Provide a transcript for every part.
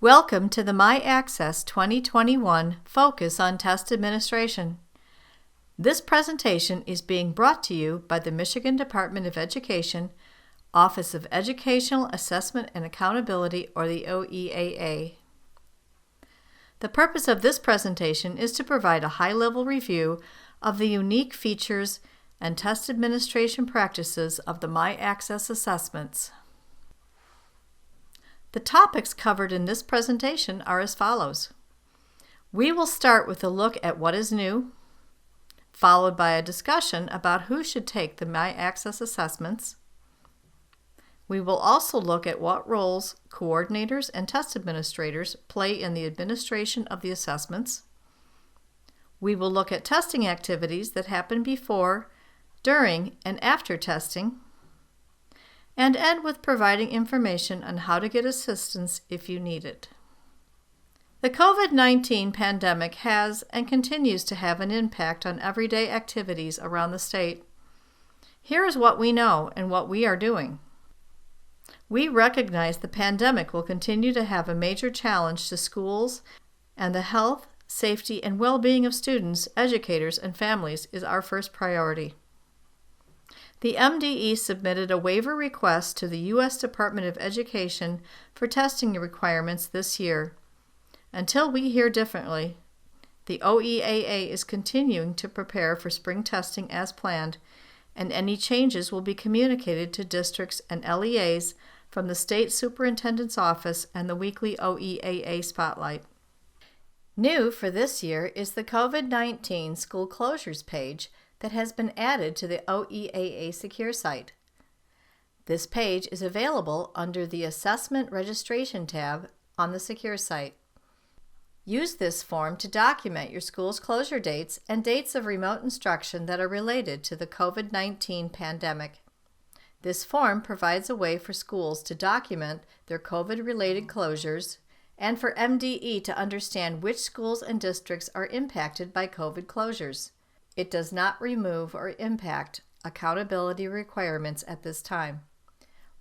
Welcome to the MyAccess 2021 Focus on Test Administration. This presentation is being brought to you by the Michigan Department of Education, Office of Educational Assessment and Accountability, or the OEAA. The purpose of this presentation is to provide a high-level review of the unique features and test administration practices of the MyAccess assessments. The topics covered in this presentation are as follows. We will start with a look at what is new, followed by a discussion about who should take the MyAccess assessments. We will also look at what roles coordinators and test administrators play in the administration of the assessments. We will look at testing activities that happen before, during, and after testing, and end with providing information on how to get assistance if you need it. The COVID-19 pandemic has and continues to have an impact on everyday activities around the state. Here is what we know and what we are doing. We recognize the pandemic will continue to have a major challenge to schools, and the health, safety, and well-being of students, educators, and families is our first priority. The MDE submitted a waiver request to the U.S. Department of Education for testing requirements this year. Until we hear differently, the OEAA is continuing to prepare for spring testing as planned, and any changes will be communicated to districts and LEAs from the State Superintendent's Office and the weekly OEAA Spotlight. New for this year is the COVID-19 school closures page that has been added to the OEAA Secure site. This page is available under the Assessment Registration tab on the Secure site. Use this form to document your school's closure dates and dates of remote instruction that are related to the COVID-19 pandemic. This form provides a way for schools to document their COVID-related closures and for MDE to understand which schools and districts are impacted by COVID closures. It does not remove or impact accountability requirements at this time.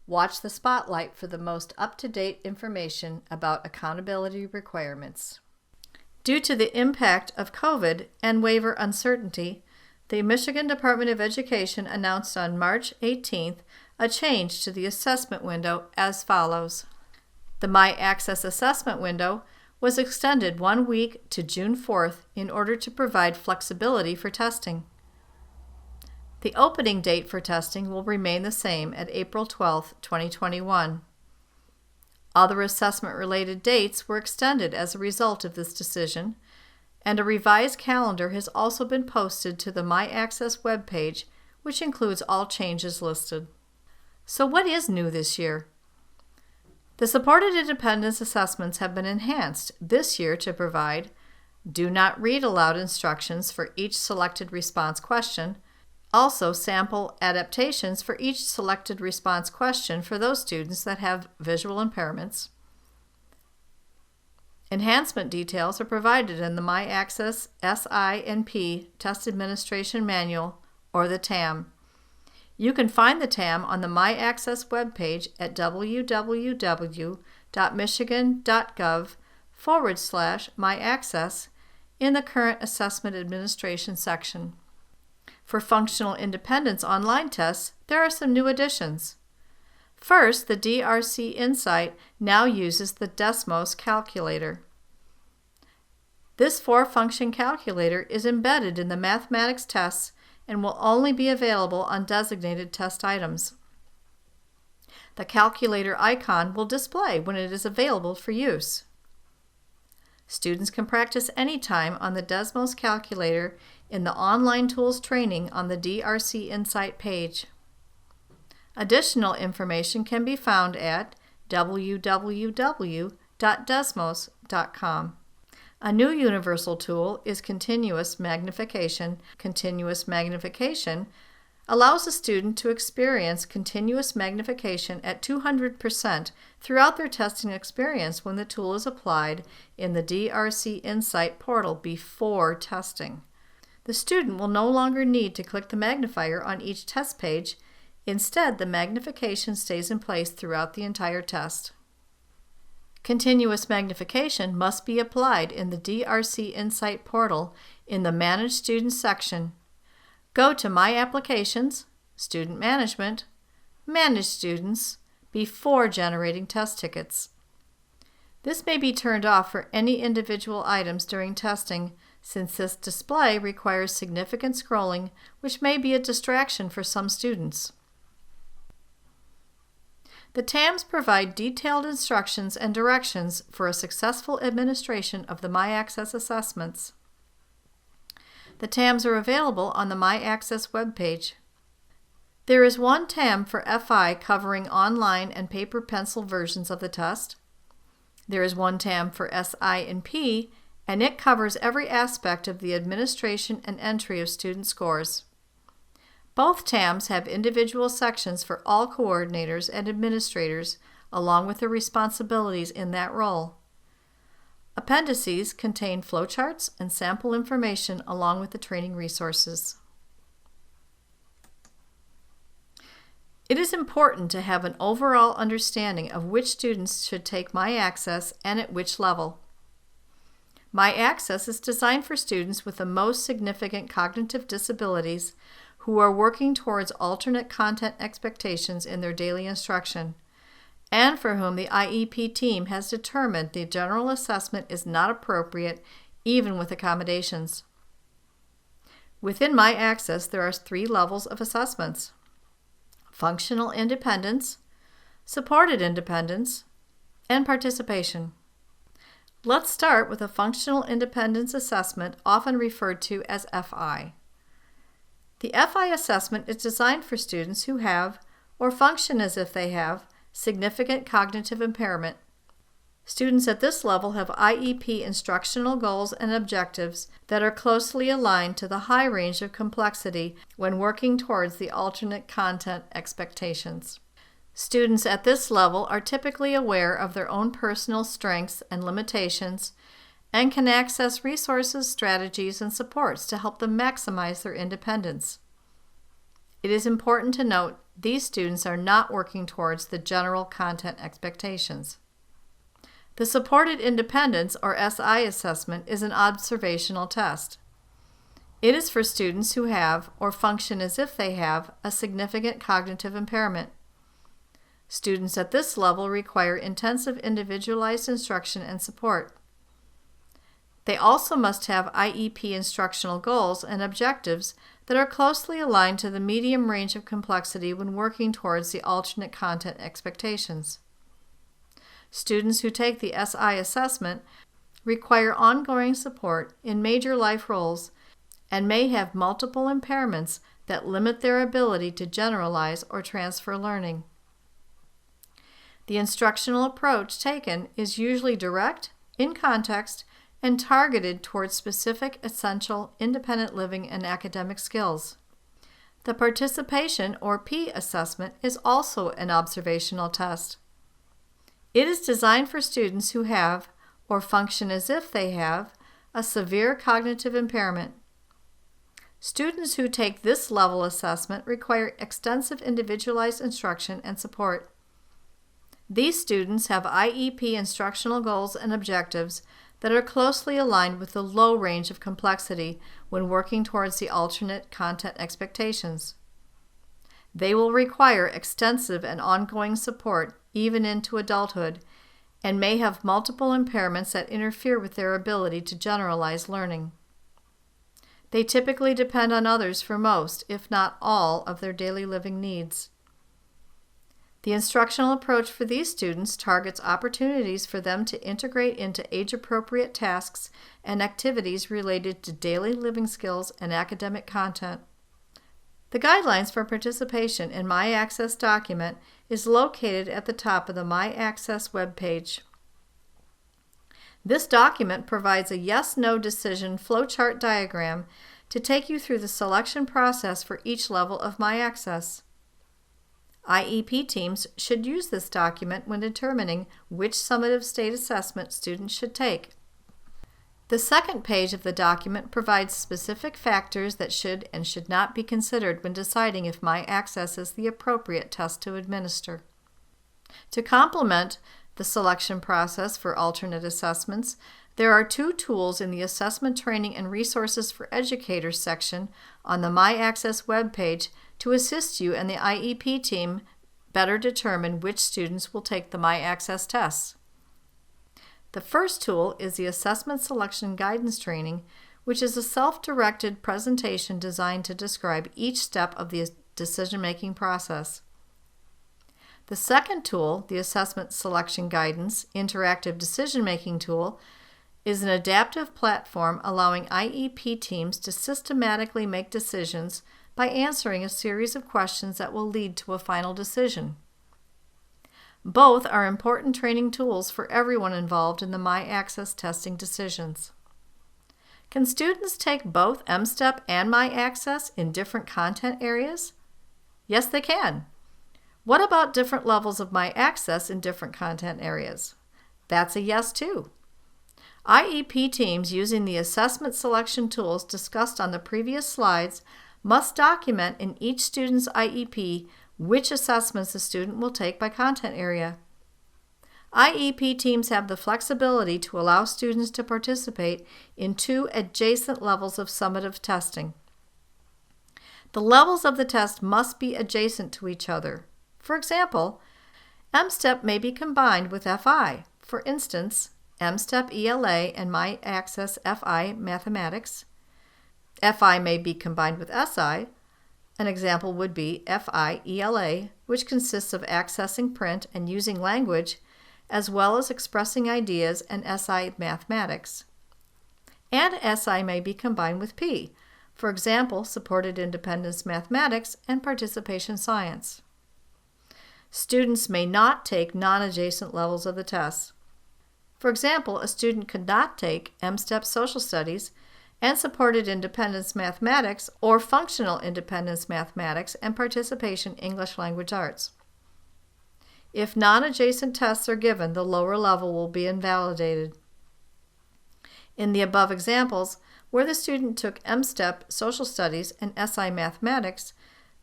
Watch the Spotlight for the most up-to-date information about accountability requirements. Due to the impact of COVID and waiver uncertainty, the Michigan Department of Education announced on March 18th a change to the assessment window as follows. The MyAccess assessment window was extended 1 week to June 4th in order to provide flexibility for testing. The opening date for testing will remain the same at April 12, 2021. Other assessment-related dates were extended as a result of this decision, and a revised calendar has also been posted to the MyAccess webpage, which includes all changes listed. So what is new this year? The supported independence assessments have been enhanced this year to provide do not read aloud instructions for each selected response question, also sample adaptations for each selected response question for those students that have visual impairments. Enhancement details are provided in the MyAccess SI&P Test Administration Manual, or the TAM. You can find the TAM on the MyAccess webpage at www.michigan.gov/MyAccess in the Current Assessment Administration section. For functional independence online tests, there are some new additions. First, the DRC Insight now uses the Desmos calculator. This 4-function calculator is embedded in the mathematics tests and will only be available on designated test items. The calculator icon will display when it is available for use. Students can practice anytime on the Desmos calculator in the online tools training on the DRC Insight page. Additional information can be found at www.desmos.com. A new universal tool is continuous magnification. Continuous magnification allows a student to experience continuous magnification at 200% throughout their testing experience when the tool is applied in the DRC Insight portal before testing. The student will no longer need to click the magnifier on each test page. Instead, the magnification stays in place throughout the entire test. Continuous magnification must be applied in the DRC Insight portal in the Manage Students section. Go to My Applications, Student Management, Manage Students before generating test tickets. This may be turned off for any individual items during testing, since this display requires significant scrolling, which may be a distraction for some students. The TAMS provide detailed instructions and directions for a successful administration of the MyAccess assessments. The TAMS are available on the MyAccess webpage. There is one TAM for FI covering online and paper pencil versions of the test. There is one TAM for SI and P, and it covers every aspect of the administration and entry of student scores. Both TAMs have individual sections for all coordinators and administrators, along with their responsibilities in that role. Appendices contain flowcharts and sample information along with the training resources. It is important to have an overall understanding of which students should take MyAccess and at which level. MyAccess is designed for students with the most significant cognitive disabilities who are working towards alternate content expectations in their daily instruction, and for whom the IEP team has determined the general assessment is not appropriate even with accommodations. Within MyAccess, there are 3 levels of assessments: functional independence, supported independence, and participation. Let's start with a functional independence assessment, often referred to as FI. The FI assessment is designed for students who have, or function as if they have, significant cognitive impairment. Students at this level have IEP instructional goals and objectives that are closely aligned to the high range of complexity when working towards the alternate content expectations. Students at this level are typically aware of their own personal strengths and limitations and can access resources, strategies, and supports to help them maximize their independence. It is important to note these students are not working towards the general content expectations. The Supported Independence, or SI assessment, is an observational test. It is for students who have, or function as if they have, a significant cognitive impairment. Students at this level require intensive individualized instruction and support. They also must have IEP instructional goals and objectives that are closely aligned to the medium range of complexity when working towards the alternate content expectations. Students who take the SI assessment require ongoing support in major life roles and may have multiple impairments that limit their ability to generalize or transfer learning. The instructional approach taken is usually direct, in context, and targeted towards specific, essential, independent living and academic skills. The Participation, or P assessment, is also an observational test. It is designed for students who have, or function as if they have, a severe cognitive impairment. Students who take this level assessment require extensive individualized instruction and support. These students have IEP instructional goals and objectives that are closely aligned with the low range of complexity when working towards the alternate content expectations. They will require extensive and ongoing support even into adulthood and may have multiple impairments that interfere with their ability to generalize learning. They typically depend on others for most, if not all, of their daily living needs. The instructional approach for these students targets opportunities for them to integrate into age-appropriate tasks and activities related to daily living skills and academic content. The guidelines for participation in MyAccess document is located at the top of the MyAccess webpage. This document provides a yes-no decision flowchart diagram to take you through the selection process for each level of MyAccess. IEP teams should use this document when determining which summative state assessment students should take. The second page of the document provides specific factors that should and should not be considered when deciding if MyAccess is the appropriate test to administer. To complement the selection process for alternate assessments, there are 2 tools in the Assessment Training and Resources for Educators section on the My Access webpage to assist you and the IEP team better determine which students will take the My Access tests. The first tool is the Assessment Selection Guidance Training, which is a self-directed presentation designed to describe each step of the decision-making process. The second tool, the Assessment Selection Guidance Interactive Decision-Making Tool, is an adaptive platform allowing IEP teams to systematically make decisions by answering a series of questions that will lead to a final decision. Both are important training tools for everyone involved in the My Access testing decisions. Can students take both MSTEP and My Access in different content areas? Yes, they can. What about different levels of My Access in different content areas? That's a yes too. IEP teams using the assessment selection tools discussed on the previous slides must document in each student's IEP which assessments the student will take by content area. IEP teams have the flexibility to allow students to participate in 2 adjacent levels of summative testing. The levels of the test must be adjacent to each other. For example, MSTEP may be combined with FI. For instance, MSTEP ELA and My Access FI Mathematics. FI may be combined with SI. An example would be FI ELA, which consists of accessing print and using language, as well as expressing ideas, and SI Mathematics. And SI may be combined with P, for example, Supported Independence Mathematics and Participation Science. Students may not take non-adjacent levels of the test. For example, a student could not take MSTEP Social Studies and Supported Independence Mathematics or Functional Independence Mathematics and Participation English Language Arts. If non-adjacent tests are given, the lower level will be invalidated. In the above examples, where the student took MSTEP Social Studies and SI Mathematics,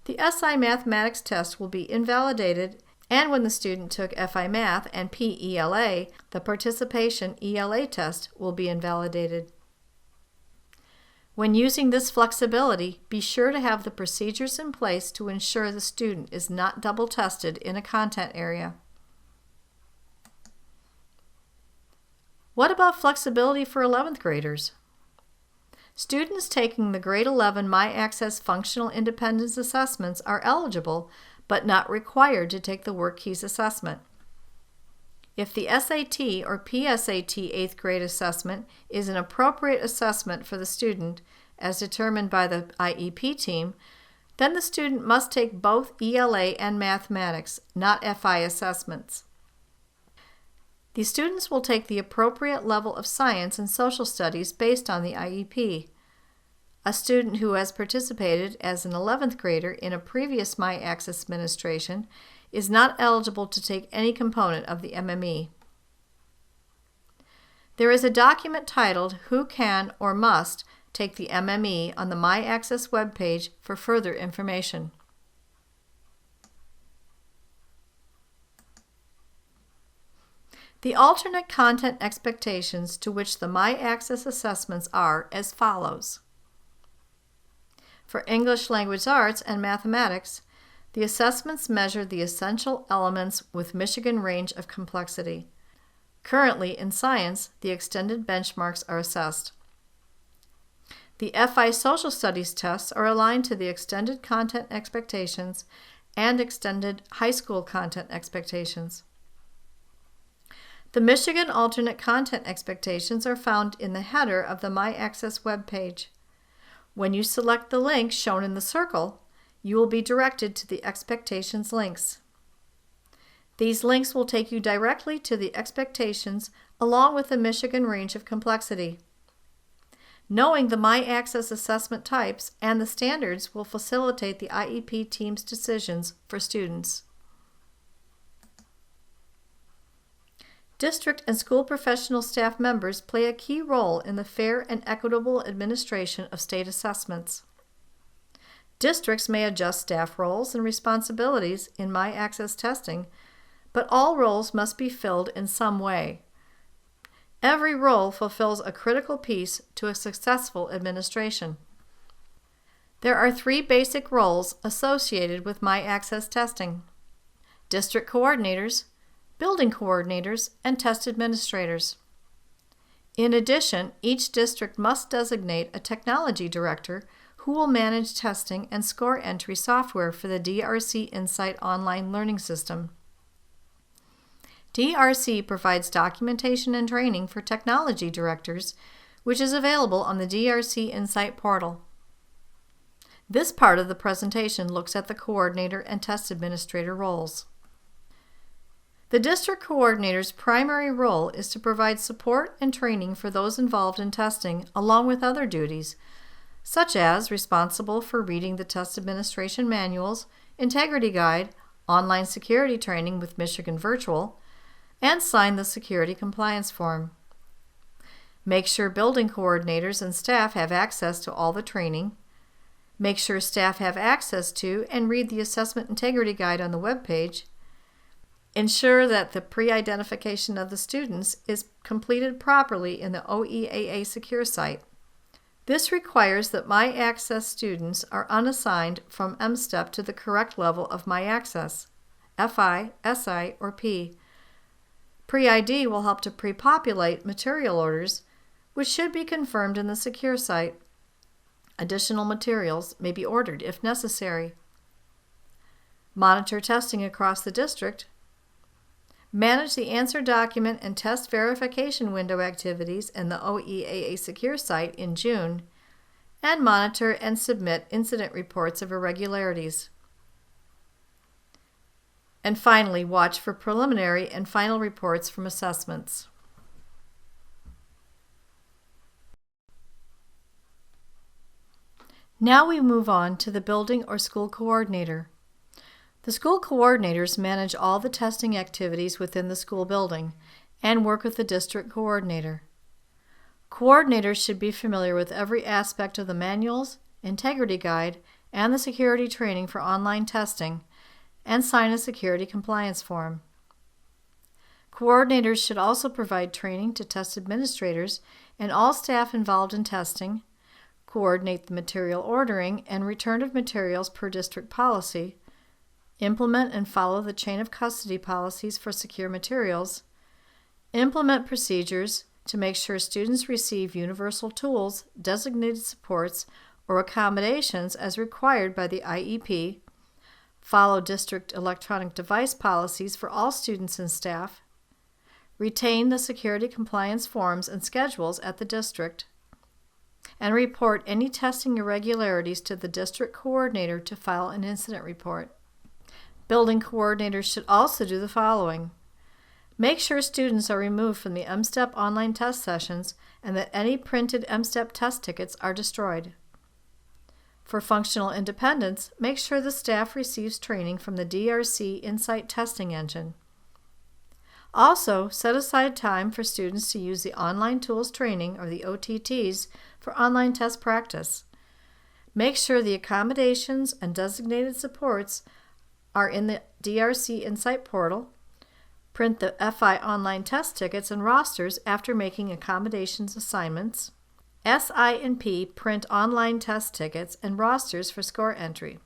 the SI Mathematics test will be invalidated, and when the student took FI Math and PELA, the Participation ELA test will be invalidated. When using this flexibility, be sure to have the procedures in place to ensure the student is not double tested in a content area. What about flexibility for 11th graders? Students taking the Grade 11 My Access Functional Independence Assessments are eligible but not required to take the WorkKeys assessment. If the SAT or PSAT 8th grade assessment is an appropriate assessment for the student, as determined by the IEP team, then the student must take both ELA and mathematics, not FI assessments. The students will take the appropriate level of science and social studies based on the IEP. A student who has participated as an 11th grader in a previous My Access administration is not eligible to take any component of the MME. There is a document titled Who Can or Must Take the MME on the My Access webpage for further information. The alternate content expectations to which the My Access assessments are as follows. For English Language Arts and Mathematics, the assessments measure the essential elements with Michigan range of complexity. Currently, in science, the extended benchmarks are assessed. The FI Social Studies tests are aligned to the extended content expectations and extended high school content expectations. The Michigan alternate content expectations are found in the header of the My Access webpage. When you select the link shown in the circle, you will be directed to the expectations links. These links will take you directly to the expectations along with the Michigan range of complexity. Knowing the My Access assessment types and the standards will facilitate the IEP team's decisions for students. District and school professional staff members play a key role in the fair and equitable administration of state assessments. Districts may adjust staff roles and responsibilities in My Access testing but all roles must be filled in some way. Every role fulfills a critical piece to a successful administration. There are 3 basic roles associated with My-Access testing: district coordinators, building coordinators, and test administrators. In addition, each district must designate a technology director who will manage testing and score entry software for the DRC Insight online learning system. DRC provides documentation and training for technology directors, which is available on the DRC Insight portal. This part of the presentation looks at the coordinator and test administrator roles. The district coordinator's primary role is to provide support and training for those involved in testing, along with other duties, such as responsible for reading the test administration manuals, integrity guide, online security training with Michigan Virtual, and sign the security compliance form. Make sure building coordinators and staff have access to all the training. Make sure staff have access to and read the assessment integrity guide on the web page. Ensure that the pre-identification of the students is completed properly in the OEAA secure site. This requires that My-Access students are unassigned from M-STEP to the correct level of My-Access, FI, SI, or P. Pre-ID will help to pre-populate material orders, which should be confirmed in the secure site. Additional materials may be ordered if necessary. Monitor testing across the district. Manage the answer document and test verification window activities in the OEAA secure site in June, and monitor and submit incident reports of irregularities. And finally, watch for preliminary and final reports from assessments. Now we move on to the building or school coordinator. The school coordinators manage all the testing activities within the school building and work with the district coordinator. Coordinators should be familiar with every aspect of the manuals, integrity guide, and the security training for online testing, and sign a security compliance form. Coordinators should also provide training to test administrators and all staff involved in testing, coordinate the material ordering and return of materials per district policy, implement and follow the chain of custody policies for secure materials, implement procedures to make sure students receive universal tools, designated supports, or accommodations as required by the IEP, follow district electronic device policies for all students and staff, retain the security compliance forms and schedules at the district, and report any testing irregularities to the district coordinator to file an incident report. Building coordinators should also do the following. Make sure students are removed from the M-STEP online test sessions and that any printed M-STEP test tickets are destroyed. For functional independence, make sure the staff receives training from the DRC Insight testing engine. Also, set aside time for students to use the online tools training, or the OTTS, for online test practice. Make sure the accommodations and designated supports are in the DRC Insight portal. Print the FI online test tickets and rosters after making accommodations assignments. SI and P print online test tickets and rosters for score entry.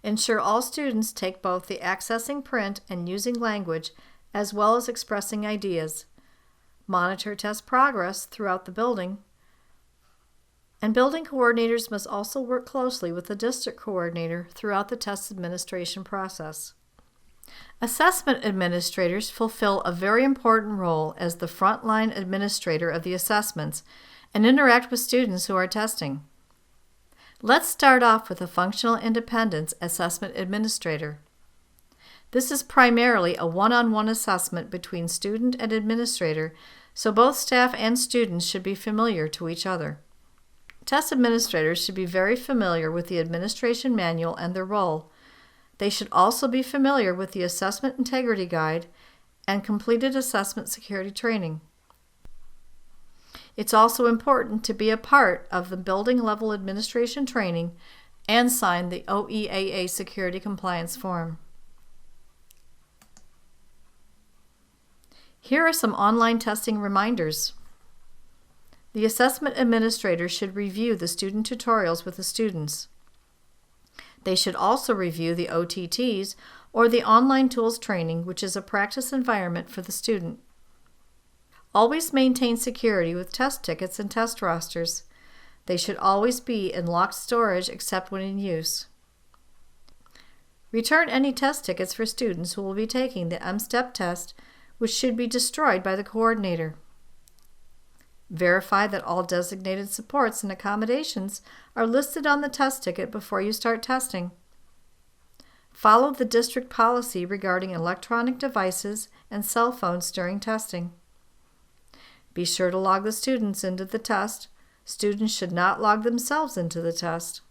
Ensure all students take both the accessing print and using language as well as expressing ideas. Monitor test progress throughout the building. And building coordinators must also work closely with the district coordinator throughout the test administration process. Assessment administrators fulfill a very important role as the frontline administrator of the assessments and interact with students who are testing. Let's start off with a functional independence assessment administrator. This is primarily a one-on-one assessment between student and administrator, so both staff and students should be familiar to each other. Test administrators should be very familiar with the administration manual and their role. They should also be familiar with the assessment integrity guide and completed assessment security training. It's also important to be a part of the building level administration training and sign the OEAA security compliance form. Here are some online testing reminders. The assessment administrator should review the student tutorials with the students. They should also review the OTTS, or the online tools training, which is a practice environment for the student. Always maintain security with test tickets and test rosters. They should always be in locked storage except when in use. Return any test tickets for students who will be taking the M-STEP test, which should be destroyed by the coordinator. Verify that all designated supports and accommodations are listed on the test ticket before you start testing. Follow the district policy regarding electronic devices and cell phones during testing. Be sure to log the students into the test. Students should not log themselves into the test.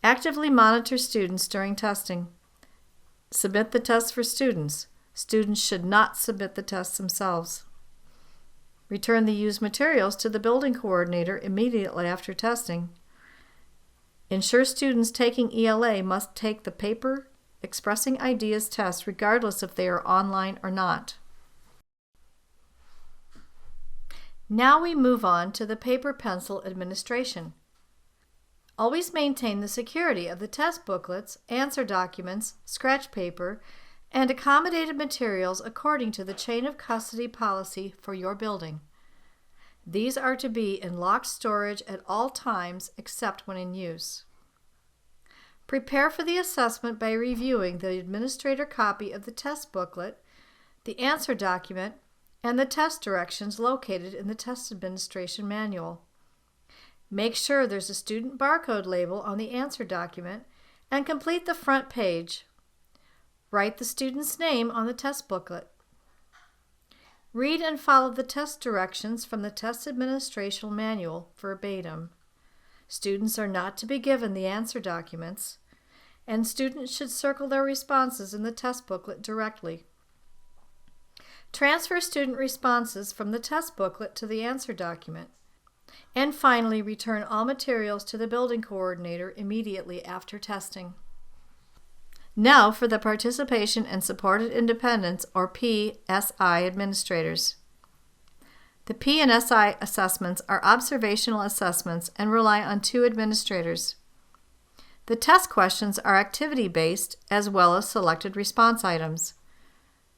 Actively monitor students during testing. Submit the test for students. Students should not submit the tests themselves. Return the used materials to the building coordinator immediately after testing. Ensure students taking ELA must take the paper Expressing Ideas test regardless if they are online or not. Now we move on to the paper pencil administration. Always maintain the security of the test booklets, answer documents, scratch paper, and accommodated materials according to the chain of custody policy for your building. These are to be in locked storage at all times except when in use. Prepare for the assessment by reviewing the administrator copy of the test booklet, the answer document, and the test directions located in the test administration manual. Make sure there's a student barcode label on the answer document and complete the front page. Write the student's name on the test booklet. Read and follow the test directions from the test administration manual verbatim. Students are not to be given the answer documents, and students should circle their responses in the test booklet directly. Transfer student responses from the test booklet to the answer document. And finally, return all materials to the building coordinator immediately after testing. Now for the Participation and Supported Independence, or PSI, administrators. The P and SI assessments are observational assessments and rely on 2 administrators. The test questions are activity-based as well as selected response items.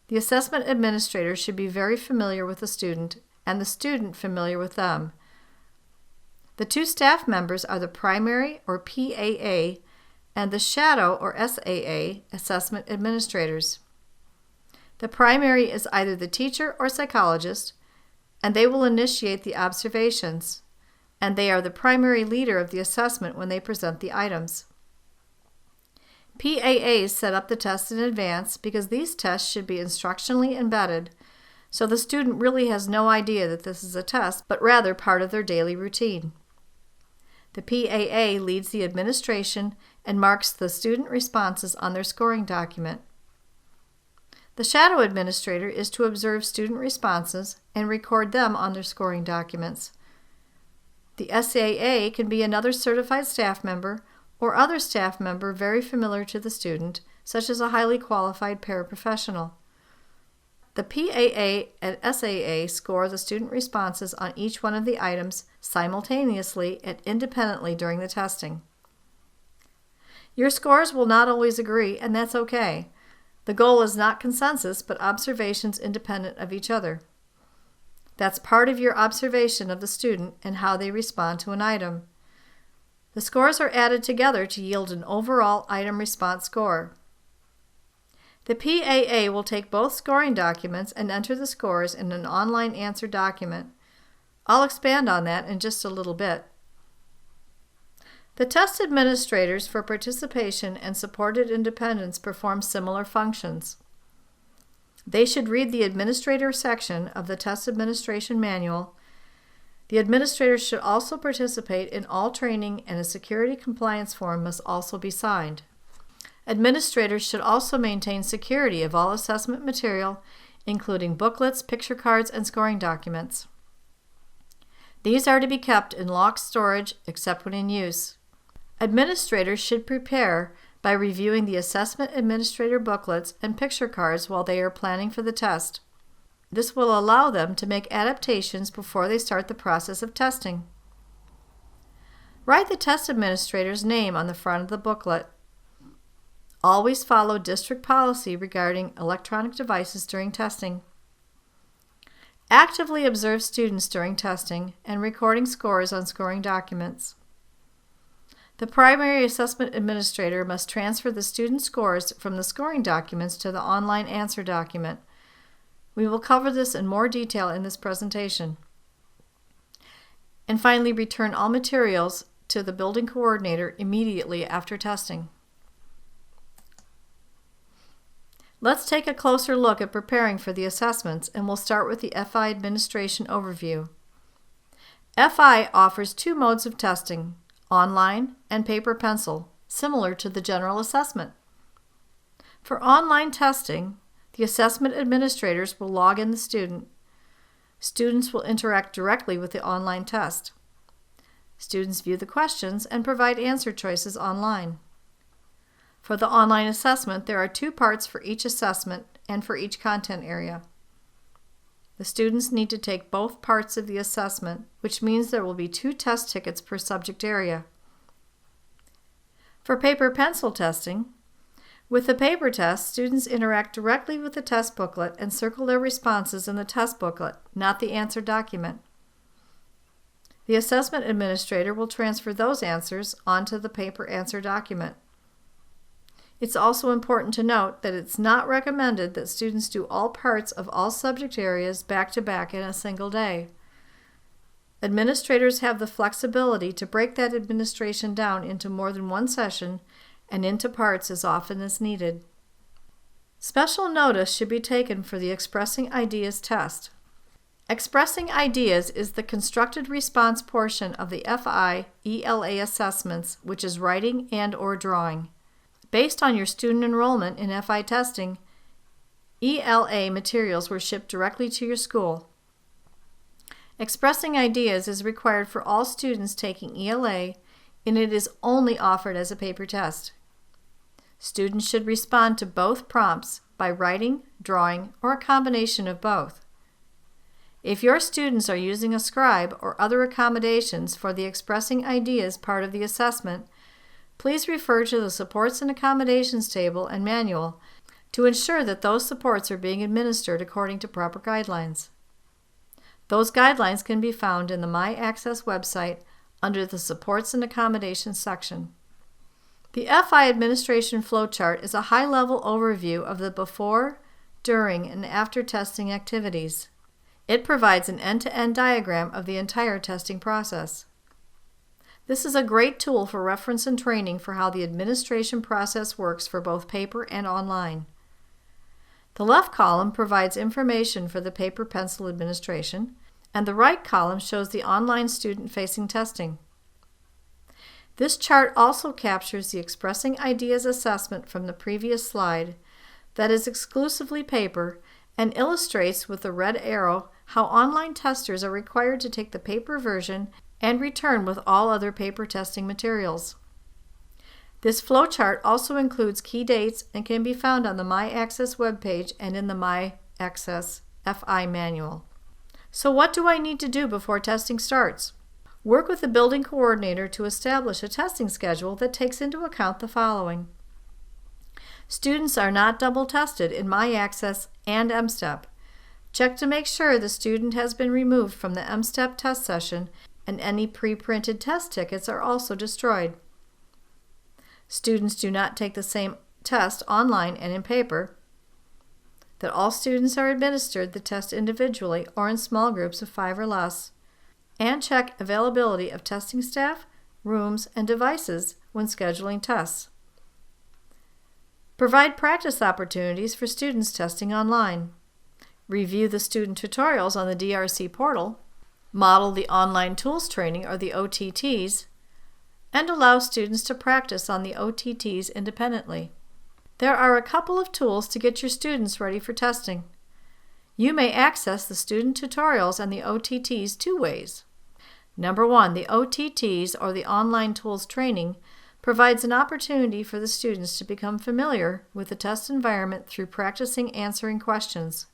The assessment administrator should be very familiar with the student and the student familiar with them. The 2 staff members are the primary, or PAA, and the shadow, or SAA, assessment administrators. The primary is either the teacher or psychologist, and they will initiate the observations, and they are the primary leader of the assessment when they present the items. PAAs set up the tests in advance because these tests should be instructionally embedded, so the student really has no idea that this is a test, but rather part of their daily routine. The PAA leads the administration and marks the student responses on their scoring document. The shadow administrator is to observe student responses and record them on their scoring documents. The SAA can be another certified staff member or other staff member very familiar to the student, such as a highly qualified paraprofessional. The PAA and SAA score the student responses on each one of the items simultaneously and independently during the testing. Your scores will not always agree, and that's okay. The goal is not consensus, but observations independent of each other. That's part of your observation of the student and how they respond to an item. The scores are added together to yield an overall item response score. The PAA will take both scoring documents and enter the scores in an online answer document. I'll expand on that in just a little bit. The test administrators for participation and supported independence perform similar functions. They should read the administrator section of the test administration manual. The administrator should also participate in all training, and a security compliance form must also be signed. Administrators should also maintain security of all assessment material, including booklets, picture cards, and scoring documents. These are to be kept in locked storage except when in use. Administrators should prepare by reviewing the assessment administrator booklets and picture cards while they are planning for the test. This will allow them to make adaptations before they start the process of testing. Write the test administrator's name on the front of the booklet. Always follow district policy regarding electronic devices during testing. Actively observe students during testing and recording scores on scoring documents. The primary assessment administrator must transfer the student scores from the scoring documents to the online answer document. We will cover this in more detail in this presentation. And finally, return all materials to the building coordinator immediately after testing. Let's take a closer look at preparing for the assessments, and we'll start with the FI administration overview. FI offers two modes of testing, online and paper pencil, similar to the general assessment. For online testing, the assessment administrators will log in the student. Students will interact directly with the online test. Students view the questions and provide answer choices online. For the online assessment, there are two parts for each assessment and for each content area. The students need to take both parts of the assessment, which means there will be 2 test tickets per subject area. For paper-pencil testing, with the paper test, students interact directly with the test booklet and circle their responses in the test booklet, not the answer document. The assessment administrator will transfer those answers onto the paper answer document. It's also important to note that it's not recommended that students do all parts of all subject areas back-to-back in a single day. Administrators have the flexibility to break that administration down into more than one session and into parts as often as needed. Special notice should be taken for the Expressing Ideas test. Expressing Ideas is the constructed response portion of the FI ELA assessments, which is writing and/or drawing. Based on your student enrollment in FI testing, ELA materials were shipped directly to your school. Expressing Ideas is required for all students taking ELA, and it is only offered as a paper test. Students should respond to both prompts by writing, drawing, or a combination of both. If your students are using a scribe or other accommodations for the Expressing Ideas part of the assessment, please refer to the Supports and Accommodations table and manual to ensure that those supports are being administered according to proper guidelines. Those guidelines can be found in the My Access website under the Supports and Accommodations section. The FI Administration Flowchart is a high-level overview of the before, during, and after testing activities. It provides an end-to-end diagram of the entire testing process. This is a great tool for reference and training for how the administration process works for both paper and online. The left column provides information for the paper-pencil administration, and the right column shows the online student-facing testing. This chart also captures the Expressing Ideas assessment from the previous slide that is exclusively paper and illustrates with the red arrow how online testers are required to take the paper version and return with all other paper testing materials. This flowchart also includes key dates and can be found on the My Access webpage and in the My Access FI manual. So what do I need to do before testing starts? Work with the building coordinator to establish a testing schedule that takes into account the following. Students are not double tested in My Access and MSTEP. Check to make sure the student has been removed from the MSTEP test session and any pre-printed test tickets are also destroyed. Students do not take the same test online and in paper. That all students are administered the test individually or in small groups of 5 or less. And check availability of testing staff, rooms, and devices when scheduling tests. Provide practice opportunities for students testing online. Review the student tutorials on the DRC portal. Model the online tools training or the OTTS, and allow students to practice on the OTTs independently. There are a couple of tools to get your students ready for testing. You may access the student tutorials and the OTTs 2 ways. Number 1, the OTTs or the online tools training provides an opportunity for the students to become familiar with the test environment through practicing answering questions.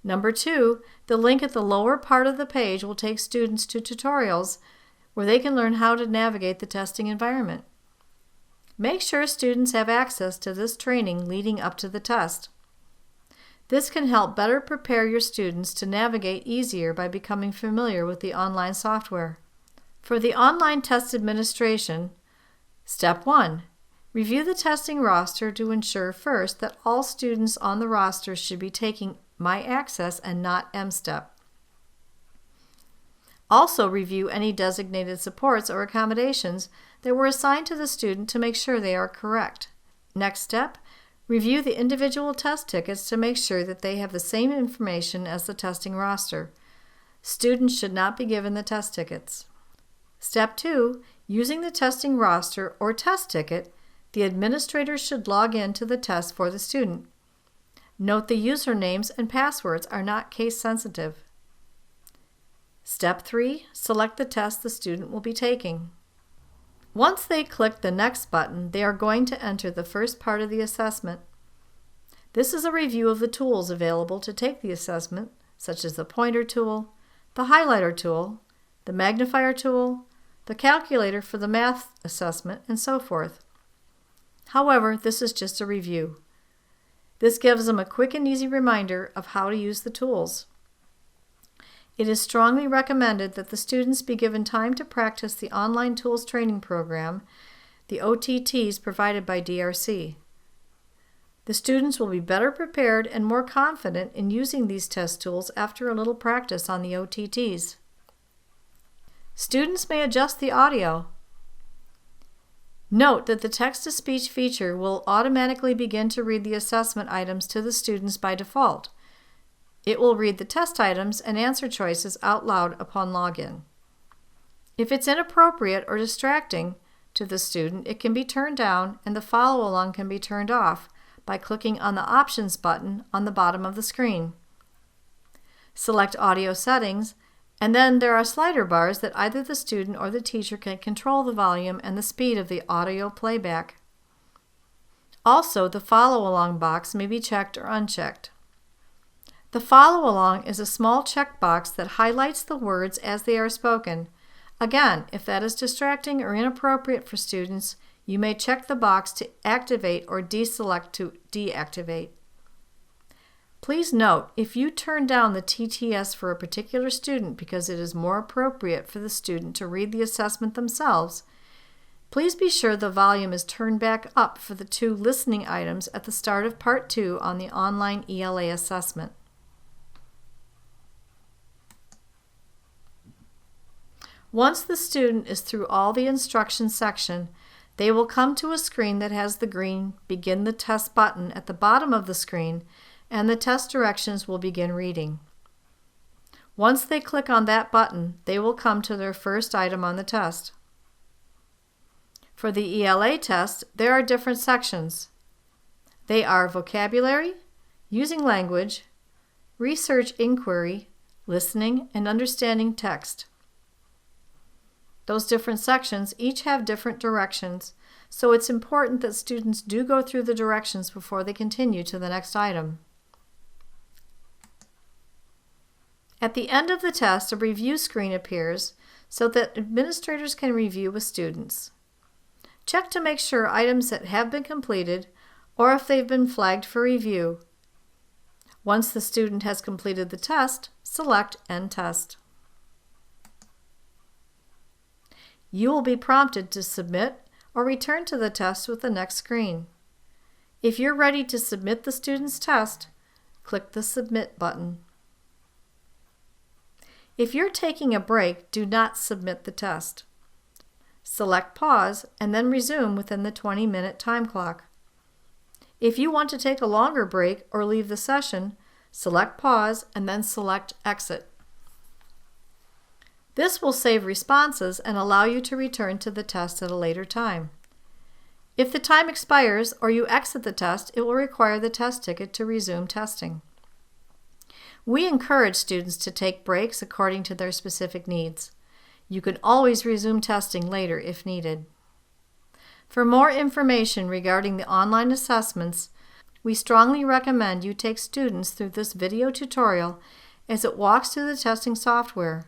Number 2, the link at the lower part of the page will take students to tutorials where they can learn how to navigate the testing environment. Make sure students have access to this training leading up to the test. This can help better prepare your students to navigate easier by becoming familiar with the online software. For the online test administration, Step 1. Review the testing roster to ensure first that all students on the roster should be taking My Access and not MSTEP. Also review any designated supports or accommodations that were assigned to the student to make sure they are correct. Next step, review the individual test tickets to make sure that they have the same information as the testing roster. Students should not be given the test tickets. Step 2, using the testing roster or test ticket, the administrator should log in to the test for the student. Note the usernames and passwords are not case sensitive. Step 3, select the test the student will be taking. Once they click the Next button, they are going to enter the first part of the assessment. This is a review of the tools available to take the assessment, such as the pointer tool, the highlighter tool, the magnifier tool, the calculator for the math assessment, and so forth. However, this is just a review. This gives them a quick and easy reminder of how to use the tools. It is strongly recommended that the students be given time to practice the online tools training program, the OTTS provided by DRC. The students will be better prepared and more confident in using these test tools after a little practice on the OTTs. Students may adjust the audio. Note that the text-to-speech feature will automatically begin to read the assessment items to the students by default. It will read the test items and answer choices out loud upon login. If it's inappropriate or distracting to the student, it can be turned down and the follow-along can be turned off by clicking on the Options button on the bottom of the screen. Select Audio Settings, and then there are slider bars that either the student or the teacher can control the volume and the speed of the audio playback. Also, the follow-along box may be checked or unchecked. The follow-along is a small checkbox that highlights the words as they are spoken. Again, if that is distracting or inappropriate for students, you may check the box to activate or deselect to deactivate. Please note, if you turn down the TTS for a particular student because it is more appropriate for the student to read the assessment themselves, please be sure the volume is turned back up for the 2 listening items at the start of Part 2 on the online ELA assessment. Once the student is through all the instruction section, they will come to a screen that has the green Begin the Test button at the bottom of the screen, and the test directions will begin reading. Once they click on that button, they will come to their first item on the test. For the ELA test, there are different sections. They are Vocabulary, Using Language, Research Inquiry, Listening, and Understanding Text. Those different sections each have different directions, so it's important that students do go through the directions before they continue to the next item. At the end of the test, a review screen appears so that administrators can review with students. Check to make sure items that have been completed or if they've been flagged for review. Once the student has completed the test, select End Test. You will be prompted to submit or return to the test with the next screen. If you're ready to submit the student's test, click the Submit button. If you're taking a break, do not submit the test. Select Pause and then resume within the 20-minute time clock. If you want to take a longer break or leave the session, select Pause and then select Exit. This will save responses and allow you to return to the test at a later time. If the time expires or you exit the test, it will require the test ticket to resume testing. We encourage students to take breaks according to their specific needs. You can always resume testing later if needed. For more information regarding the online assessments, We strongly recommend you take students through this video tutorial as it walks through the testing software.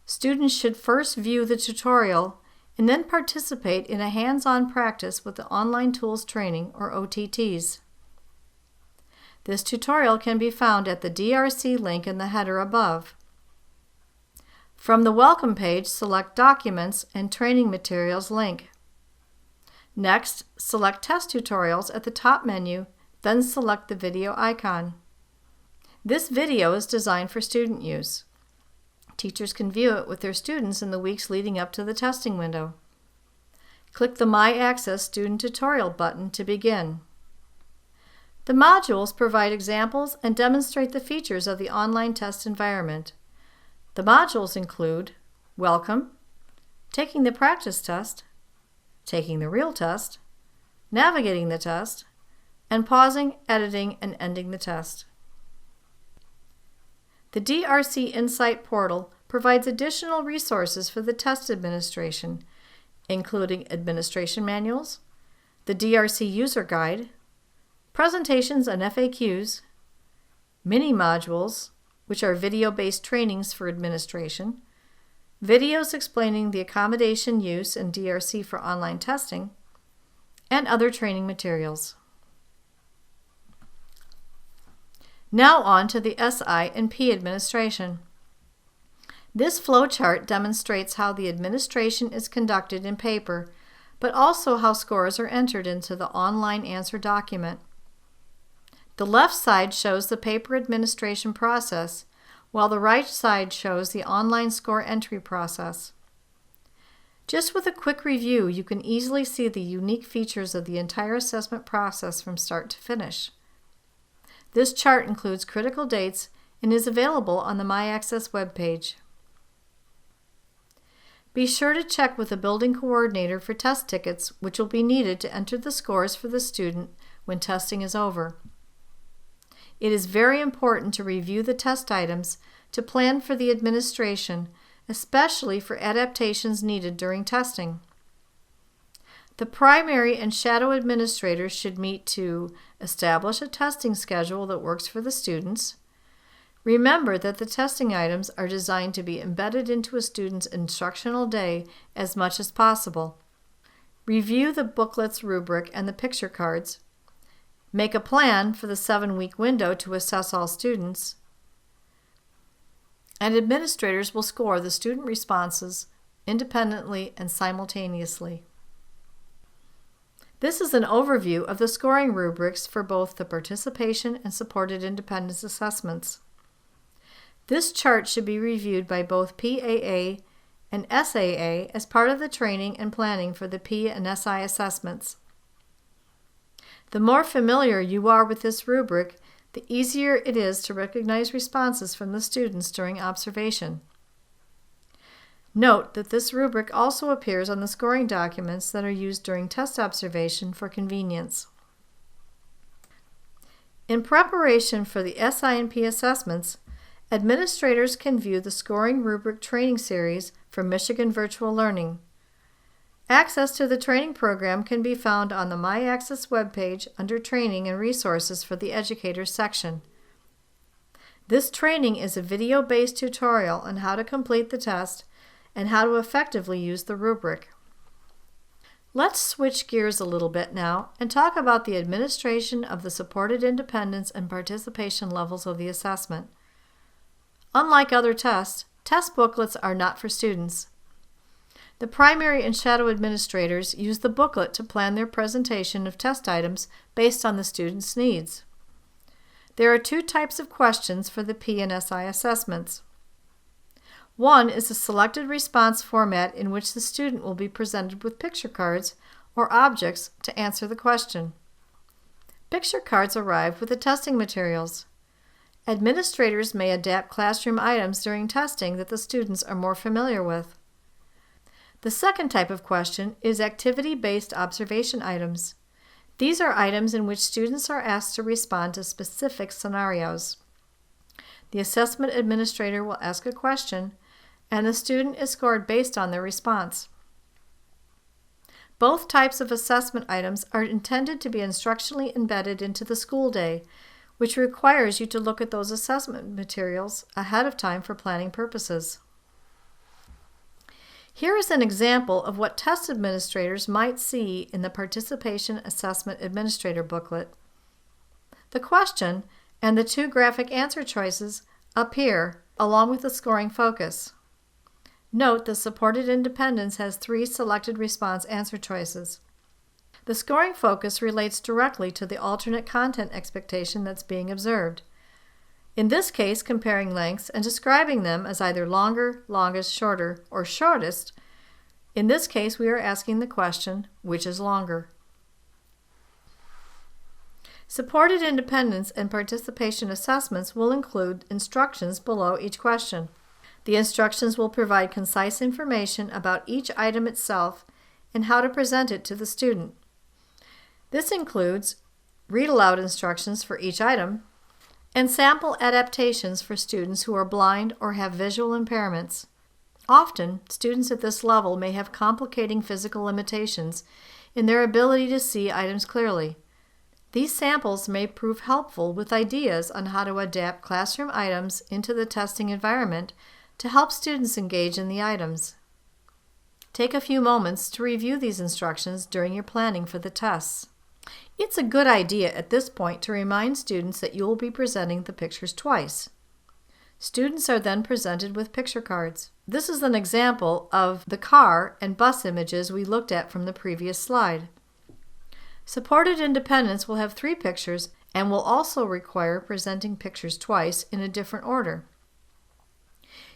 Students should first view the tutorial and then participate in a hands-on practice with the Online Tools Training, or OTTS. This tutorial can be found at the DRC link in the header above. From the Welcome page, select Documents and Training Materials link. Next, select Test Tutorials at the top menu, then select the video icon. This video is designed for student use. Teachers can view it with their students in the weeks leading up to the testing window. Click the My Access Student Tutorial button to begin. The modules provide examples and demonstrate the features of the online test environment. The modules include Welcome, taking the practice test, taking the real test, navigating the test, and pausing, editing, and ending the test. The DRC Insight portal provides additional resources for the test administration, including administration manuals, the DRC user guide, presentations and FAQs, mini modules, which are video-based trainings for administration, videos explaining the accommodation use in DRC for online testing, and other training materials. Now on to the SI and P administration. This flowchart demonstrates how the administration is conducted in paper, but also how scores are entered into the online answer document. The left side shows the paper administration process, while the right side shows the online score entry process. Just with a quick review, you can easily see the unique features of the entire assessment process from start to finish. This chart includes critical dates and is available on the My Access webpage. Be sure to check with the building coordinator for test tickets, which will be needed to enter the scores for the student when testing is over. It is very important to review the test items to plan for the administration, especially for adaptations needed during testing. The primary and shadow administrators should meet to establish a testing schedule that works for the students. Remember that the testing items are designed to be embedded into a student's instructional day as much as possible. Review the booklet's rubric and the picture cards. Make a plan for the 7-week window to assess all students. And administrators will score the student responses independently and simultaneously. This is an overview of the scoring rubrics for both the participation and supported independence assessments. This chart should be reviewed by both PAA and SAA as part of the training and planning for the P and SI assessments. The more familiar you are with this rubric, the easier it is to recognize responses from the students during observation. Note that this rubric also appears on the scoring documents that are used during test observation for convenience. In preparation for the SI and P assessments, administrators can view the Scoring Rubric training series from Michigan Virtual Learning. Access to the training program can be found on the My Access webpage under Training and Resources for the Educators section. This training is a video-based tutorial on how to complete the test and how to effectively use the rubric. Let's switch gears a little bit now and talk about the administration of the supported independence and participation levels of the assessment. Unlike other tests, test booklets are not for students. The primary and shadow administrators use the booklet to plan their presentation of test items based on the student's needs. There are 2 types of questions for the P and SI assessments. One is a selected response format in which the student will be presented with picture cards or objects to answer the question. Picture cards arrive with the testing materials. Administrators may adapt classroom items during testing that the students are more familiar with. The second type of question is activity-based observation items. These are items in which students are asked to respond to specific scenarios. The assessment administrator will ask a question, and the student is scored based on their response. Both types of assessment items are intended to be instructionally embedded into the school day, which requires you to look at those assessment materials ahead of time for planning purposes. Here is an example of what test administrators might see in the Participation Assessment Administrator booklet. The question and the 2 graphic answer choices appear along with the scoring focus. Note the supported independence has 3 selected response answer choices. The scoring focus relates directly to the alternate content expectation that's being observed. In this case, comparing lengths and describing them as either longer, longest, shorter, or shortest. In this case, we are asking the question, which is longer? Supported independence and participation assessments will include instructions below each question. The instructions will provide concise information about each item itself and how to present it to the student. This includes read-aloud instructions for each item and sample adaptations for students who are blind or have visual impairments. Often, students at this level may have complicating physical limitations in their ability to see items clearly. These samples may prove helpful with ideas on how to adapt classroom items into the testing environment to help students engage in the items. Take a few moments to review these instructions during your planning for the tests. It's a good idea at this point to remind students that you will be presenting the pictures twice. Students are then presented with picture cards. This is an example of the car and bus images we looked at from the previous slide. Supported independence will have 3 pictures and will also require presenting pictures twice in a different order.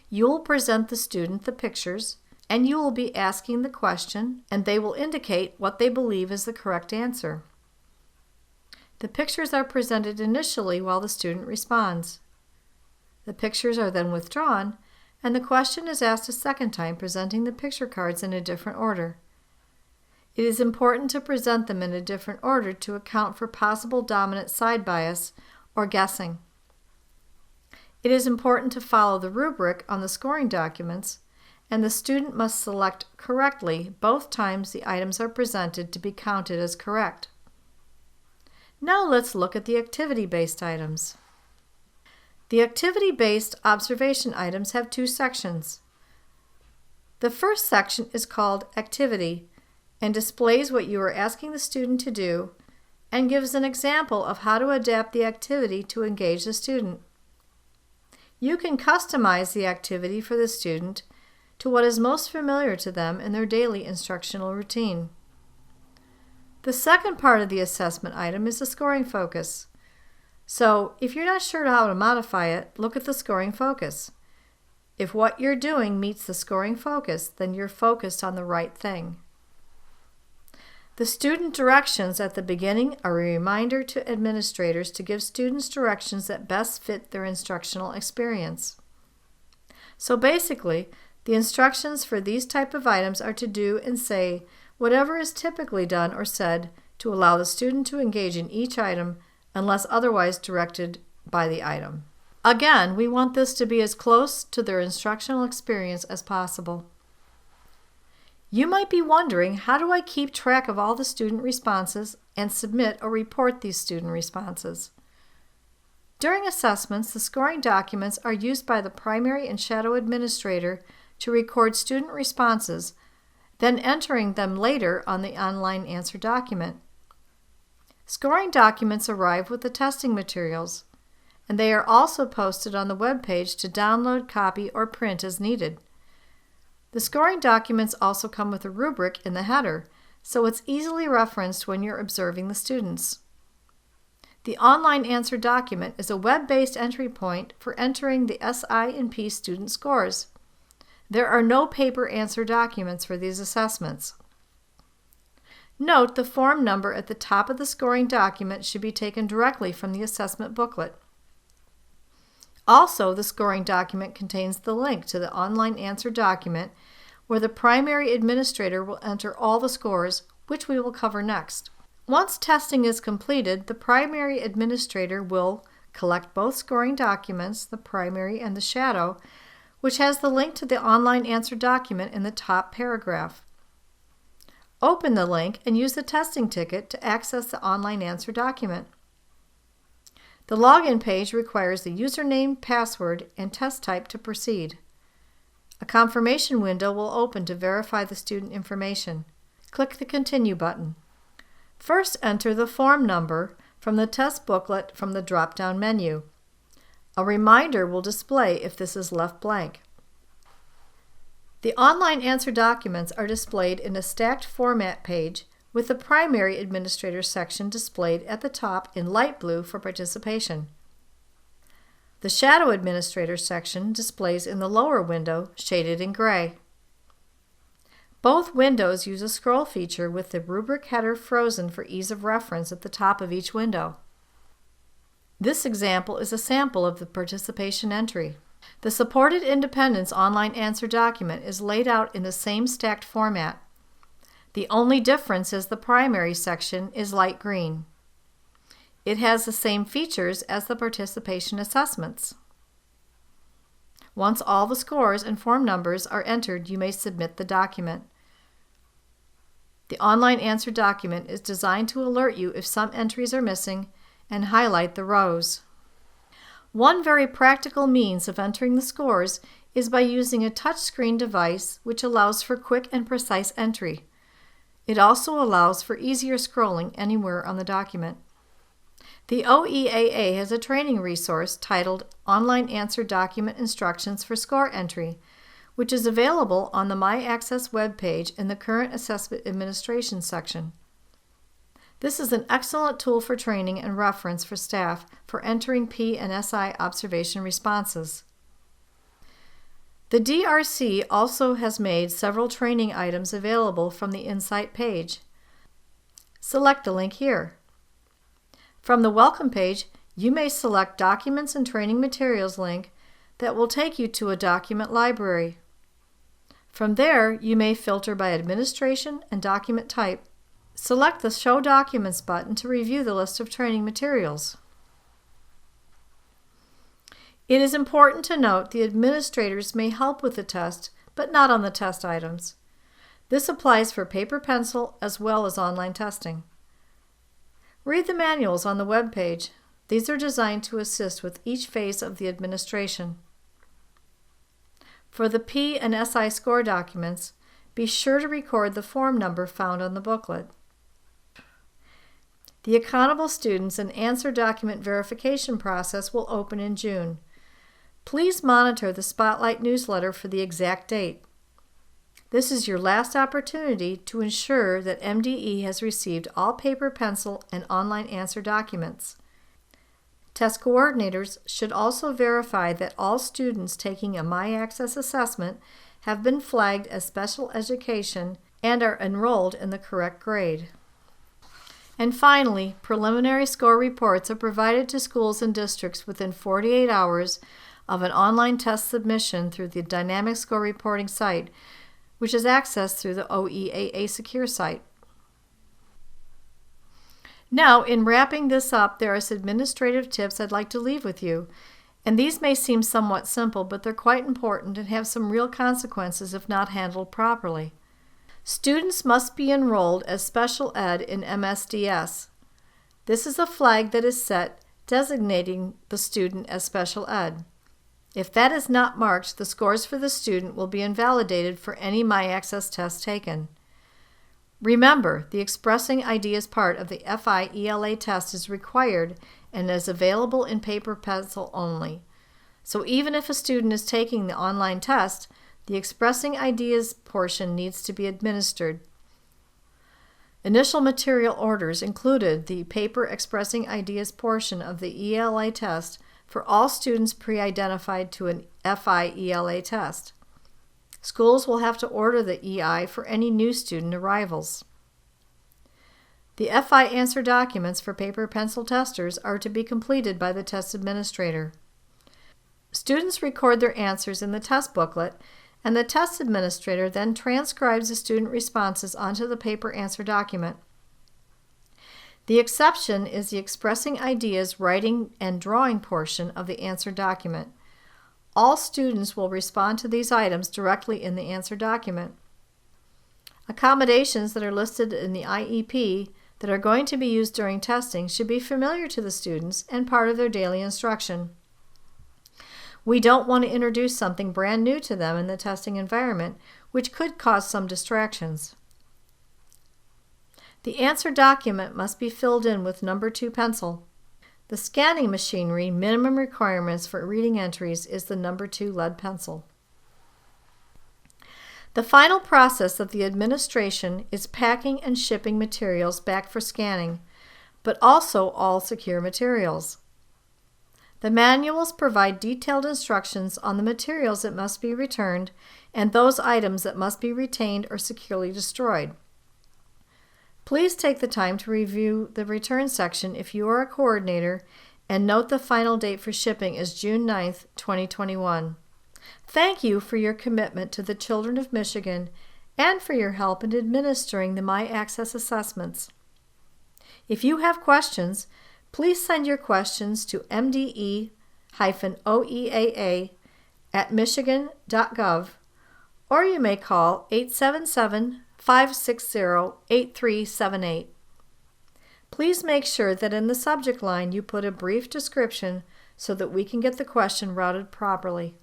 You will present the student the pictures, and you will be asking the question, and they will indicate what they believe is the correct answer. The pictures are presented initially while the student responds. The pictures are then withdrawn, and the question is asked a second time, presenting the picture cards in a different order. It is important to present them in a different order to account for possible dominant side bias or guessing. It is important to follow the rubric on the scoring documents, and the student must select correctly both times the items are presented to be counted as correct. Now let's look at the activity-based items. The activity-based observation items have 2 sections. The first section is called Activity and displays what you are asking the student to do and gives an example of how to adapt the activity to engage the student. You can customize the activity for the student to what is most familiar to them in their daily instructional routine. The second part of the assessment item is the scoring focus. So, if you're not sure how to modify it, look at the scoring focus. If what you're doing meets the scoring focus, then you're focused on the right thing. The student directions at the beginning are a reminder to administrators to give students directions that best fit their instructional experience. So basically, the instructions for these type of items are to do and say whatever is typically done or said to allow the student to engage in each item unless otherwise directed by the item. Again, we want this to be as close to their instructional experience as possible. You might be wondering, how do I keep track of all the student responses and submit or report these student responses? During assessments, the scoring documents are used by the primary and shadow administrator to record student responses, then entering them later on the online answer document. Scoring documents arrive with the testing materials, and they are also posted on the web page to download, copy, or print as needed. The scoring documents also come with a rubric in the header, so it's easily referenced when you're observing the students. The online answer document is a web-based entry point for entering the SI&P student scores. There are no paper answer documents for these assessments. Note the form number at the top of the scoring document should be taken directly from the assessment booklet. Also, the scoring document contains the link to the online answer document where the primary administrator will enter all the scores, which we will cover next. Once testing is completed, the primary administrator will collect both scoring documents, the primary and the shadow, which has the link to the online answer document in the top paragraph. Open the link and use the testing ticket to access the online answer document. The login page requires the username, password, and test type to proceed. A confirmation window will open to verify the student information. Click the Continue button. First, enter the form number from the test booklet from the drop-down menu. A reminder will display if this is left blank. The online answer documents are displayed in a stacked format page with the primary administrator section displayed at the top in light blue for participation. The shadow administrator section displays in the lower window, shaded in gray. Both windows use a scroll feature with the rubric header frozen for ease of reference at the top of each window. This example is a sample of the participation entry. The supported Independence online answer document is laid out in the same stacked format. The only difference is the primary section is light green. It has the same features as the participation assessments. Once all the scores and form numbers are entered, you may submit the document. The online answer document is designed to alert you if some entries are missing and highlight the rows. One very practical means of entering the scores is by using a touchscreen device which allows for quick and precise entry. It also allows for easier scrolling anywhere on the document. The OEAA has a training resource titled Online Answer Document Instructions for Score Entry, which is available on the My Access webpage in the Current Assessment Administration section. This is an excellent tool for training and reference for staff for entering P and SI observation responses. The DRC also has made several training items available from the Insight page. Select the link here. From the Welcome page, you may select Documents and Training Materials link that will take you to a document library. From there, you may filter by administration and document type. Select the Show Documents button to review the list of training materials. It is important to note the administrators may help with the test, but not on the test items. This applies for paper pencil as well as online testing. Read the manuals on the web page. These are designed to assist with each phase of the administration. For the P and SI score documents, be sure to record the form number found on the booklet. The Accountable Students and Answer Document Verification process will open in June. Please monitor the Spotlight newsletter for the exact date. This is your last opportunity to ensure that MDE has received all paper, pencil, and online answer documents. Test coordinators should also verify that all students taking a My Access assessment have been flagged as special education and are enrolled in the correct grade. And finally, preliminary score reports are provided to schools and districts within 48 hours of an online test submission through the Dynamic Score Reporting site, which is accessed through the OEAA Secure site. Now, in wrapping this up, there are some administrative tips I'd like to leave with you. And these may seem somewhat simple, but they're quite important and have some real consequences if not handled properly. Students must be enrolled as special ed in MSDS. This is a flag that is set designating the student as special ed. If that is not marked, the scores for the student will be invalidated for any My Access test taken. Remember, the Expressing Ideas part of the FI-ELA test is required and is available in paper pencil only. So even if a student is taking the online test, the Expressing Ideas portion needs to be administered. Initial material orders included the paper Expressing Ideas portion of the ELA test for all students pre-identified to an FI-ELA test. Schools will have to order the EI for any new student arrivals. The FI answer documents for paper pencil testers are to be completed by the test administrator. Students record their answers in the test booklet, and the test administrator then transcribes the student responses onto the paper answer document. The exception is the Expressing Ideas writing and drawing portion of the answer document. All students will respond to these items directly in the answer document. Accommodations that are listed in the IEP that are going to be used during testing should be familiar to the students and part of their daily instruction. We don't want to introduce something brand new to them in the testing environment, which could cause some distractions. The answer document must be filled in with number 2 pencil. The scanning machinery minimum requirements for reading entries is the number 2 lead pencil. The final process of the administration is packing and shipping materials back for scanning, but also all secure materials. The manuals provide detailed instructions on the materials that must be returned and those items that must be retained or securely destroyed. Please take the time to review the return section if you are a coordinator and note the final date for shipping is June 9th, 2021. Thank you for your commitment to the children of Michigan and for your help in administering the My Access assessments. If you have questions, please send your questions to mde-oeaa@michigan.gov, or you may call 877-560-8378. Please make sure that in the subject line you put a brief description so that we can get the question routed properly.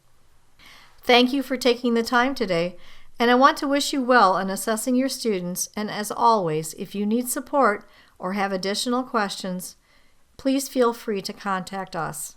Thank you for taking the time today, and I want to wish you well in assessing your students, and as always, if you need support or have additional questions, please feel free to contact us.